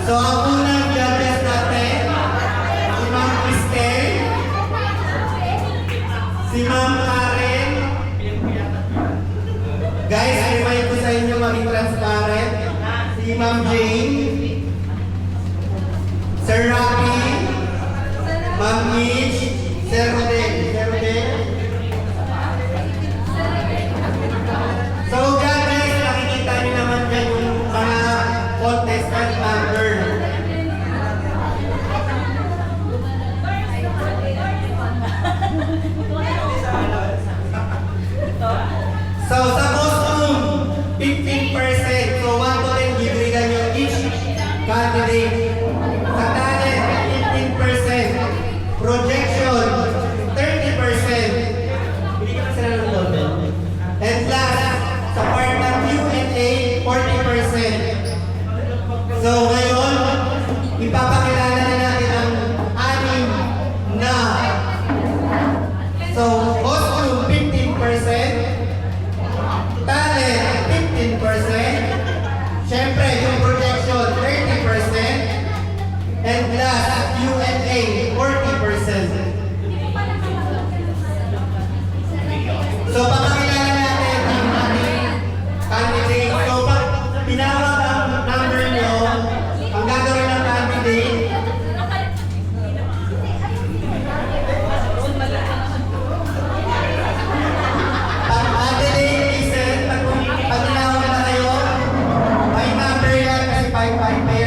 So, ang unang judges natin, si Ma'am Cristel, si Ma'am Karen. Guys, remind ko sa inyo maging transparent. Si Ma'am Jane, Sir Rocky, Ma'am Mitch, Sir Rodel. Sir Rodel. So, judges, nakikita niyo naman dyan yung mga contestant number. So, sa costume, 15%. So, 1 to 10, gibrigan nyo each candidate. Sa talent, 15%. Projection, 30%. Binigyan ka sila ng logo. And last, sa part ng Q&A, 40%. So, ngayon, ipapakilala na natin ang anim na. So, costume, 15%. Talent, 15%. Siyempre, yung projection, 30%. And last, Q&A, 40%. So, papakilala natin ang ating candidate. So, pag pinawag ang number nyo, ang gagawin ng candidate, listen, pag tinawag na kayo, may number yan kasi 555.